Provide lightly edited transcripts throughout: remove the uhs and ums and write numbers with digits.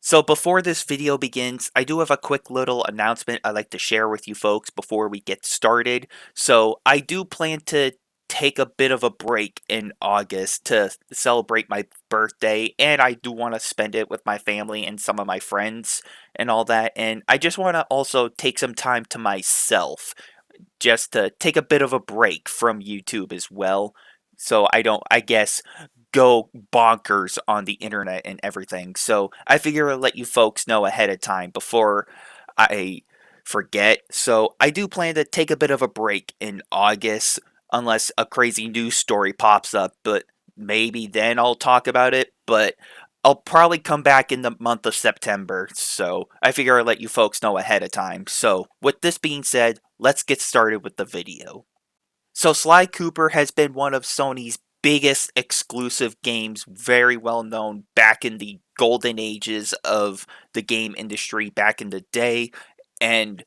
So before this video begins, I do have a quick little announcement I'd like to share with you folks before we get started. So I do plan to take a bit of a break in August to celebrate my birthday, and I do want to spend it with my family and some of my friends and all that. And I just want to also take some time to myself just to take a bit of a break from YouTube as well. So I don't, I guess, go bonkers on the internet and everything. So I figure I'll let you folks know ahead of time before I forget. So I do plan to take a bit of a break in August unless a crazy news story pops up, but maybe then I'll talk about it. But I'll probably come back in the month of September, so I figure I'll let you folks know ahead of time. So, with this being said, let's get started with the video. So, Sly Cooper has been one of Sony's biggest exclusive games, very well known back in the golden ages of the game industry back in the day. And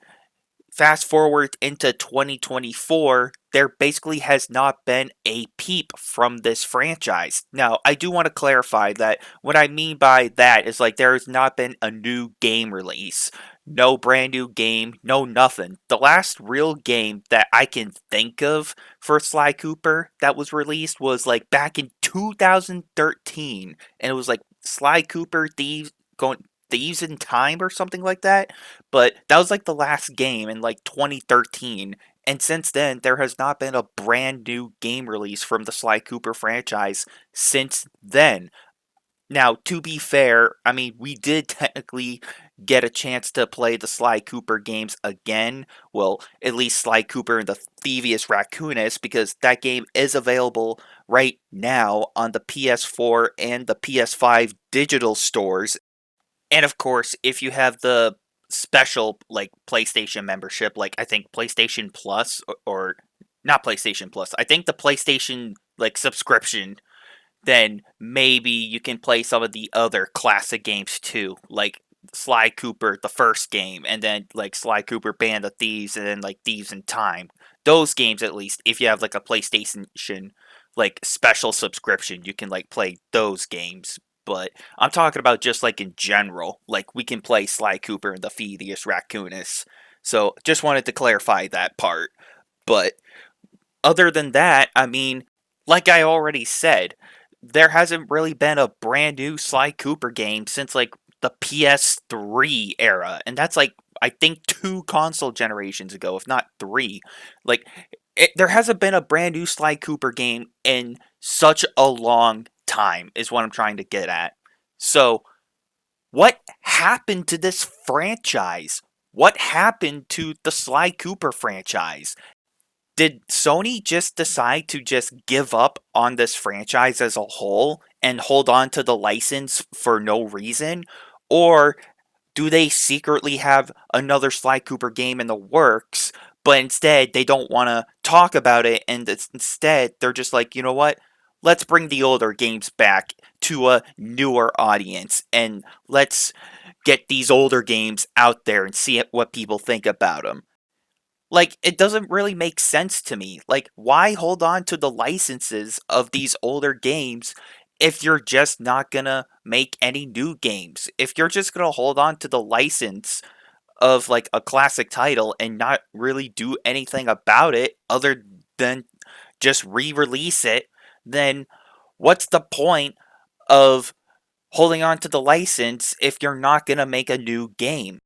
fast forward into 2024, there basically has not been a peep from this franchise. Now, I do want to clarify that what I mean by that is like there has not been a new game release. No brand new game, no nothing. The last real game that I can think of for Sly Cooper that was released was like back in 2013, and it was like Sly Cooper Thieves in Time or something like that. But that was like the last game in like 2013. And since then, there has not been a brand new game release from the Sly Cooper franchise since then. Now, to be fair, I mean, we did technically get a chance to play the Sly Cooper games again. Well, at least Sly Cooper and the Thievius Raccoonus, because that game is available right now on the PS4 and the PS5 digital stores. And of course, if you have the special like PlayStation membership, like I think PlayStation Plus or not PlayStation Plus, I think the PlayStation like subscription, then maybe you can play some of the other classic games too, like Sly Cooper, the first game, and then like Sly Cooper Band of Thieves, and then like Thieves in Time. Those games, at least, if you have like a PlayStation like special subscription, you can like play those games. But I'm talking about just like in general, like we can play Sly Cooper and the Thievius Raccoonus. So just wanted to clarify that part. But other than that, I mean, like I already said, there hasn't really been a brand new Sly Cooper game since like the PS3 era, and that's like I think two console generations ago, if not three. Like there hasn't been a brand new Sly Cooper game in such a long time, is what I'm trying to get at. So, what happened to this franchise? What happened to the Sly Cooper franchise? Did Sony just decide to just give up on this franchise as a whole and hold on to the license for no reason? Or do they secretly have another Sly Cooper game in the works, but instead they don't want to talk about it, and instead they're just like, you know what? Let's bring the older games back to a newer audience, and let's get these older games out there and see what people think about them. Like, it doesn't really make sense to me. Like, why hold on to the licenses of these older games if you're just not gonna make any new games? If you're just gonna hold on to the license of, like, a classic title and not really do anything about it other than just re-release it, then what's the point of holding on to the license if you're not gonna make a new game?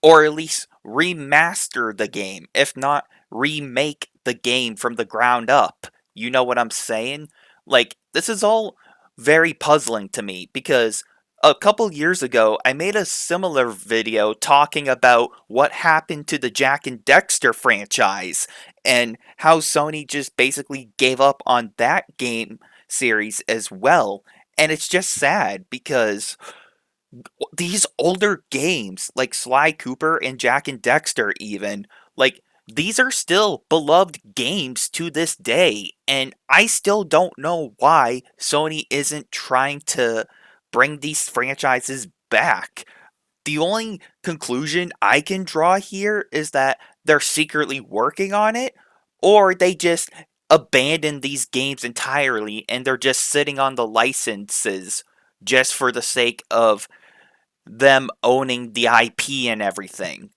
Or at least remaster the game, if not remake the game from the ground up. You know what I'm saying? Like, this is all very puzzling to me because a couple years ago, I made a similar video talking about what happened to the Jack and Dexter franchise and how Sony just basically gave up on that game series as well. And it's just sad because these older games like Sly Cooper and Jack and Dexter even, like these are still beloved games to this day, and I still don't know why Sony isn't trying to bring these franchises back. The only conclusion I can draw here is that they're secretly working on it, or they just abandoned these games entirely and they're just sitting on the licenses just for the sake of them owning the IP and everything.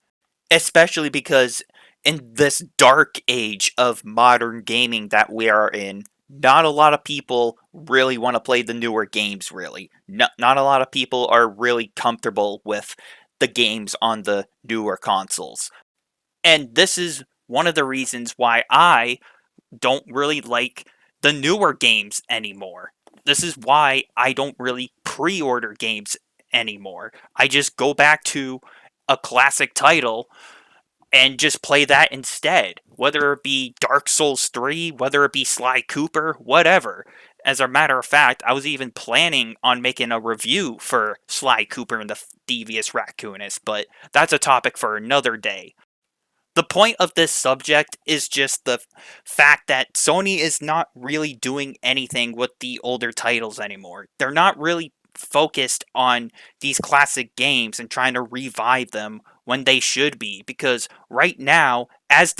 Especially because in this dark age of modern gaming that we are in, not a lot of people really want to play the newer games, really. Not a lot of people are really comfortable with the games on the newer consoles. And this is one of the reasons why I don't really like the newer games anymore. This is why I don't really pre order games anymore. I just go back to a classic title and just play that instead. Whether it be Dark Souls 3, whether it be Sly Cooper, whatever. As a matter of fact, I was even planning on making a review for Sly Cooper and the Devious Raccoonist, but that's a topic for another day. The point of this subject is just the fact that Sony is not really doing anything with the older titles anymore. They're not really focused on these classic games and trying to revive them when they should be, because right now, as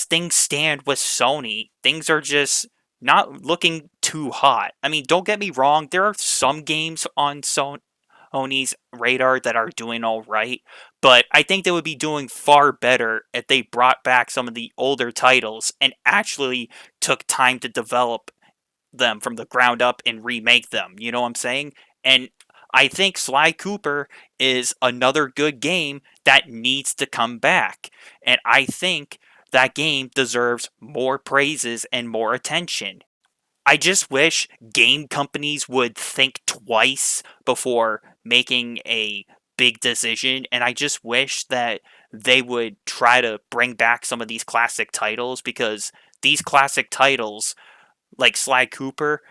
things stand with Sony, things are just not looking too hot. I mean, don't get me wrong, there are some games on Sony's radar that are doing all right, but I think they would be doing far better if they brought back some of the older titles and actually took time to develop them from the ground up and remake them. You know what I'm saying? And I think Sly Cooper is another good game that needs to come back. And I think that game deserves more praises and more attention. I just wish game companies would think twice before making a big decision, and I just wish that they would try to bring back some of these classic titles, because these classic titles, like Sly Cooper,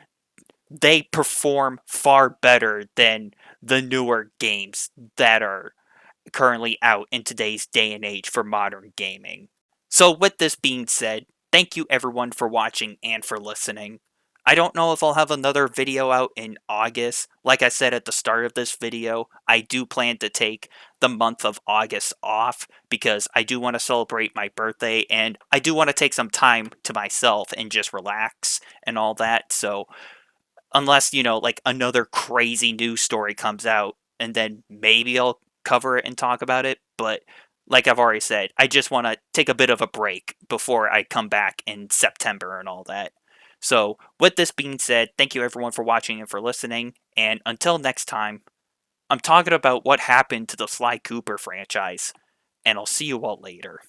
they perform far better than the newer games that are currently out in today's day and age for modern gaming. So, with this being said, thank you everyone for watching and for listening. I don't know if I'll have another video out in August. Like I said at the start of this video, I do plan to take the month of August off because I do want to celebrate my birthday and I do want to take some time to myself and just relax and all that. So, unless, like another crazy news story comes out, and then maybe I'll cover it and talk about it. But like I've already said, I just want to take a bit of a break before I come back in September and all that. So, with this being said, thank you everyone for watching and for listening. And until next time, I'm talking about what happened to the Sly Cooper franchise, and I'll see you all later.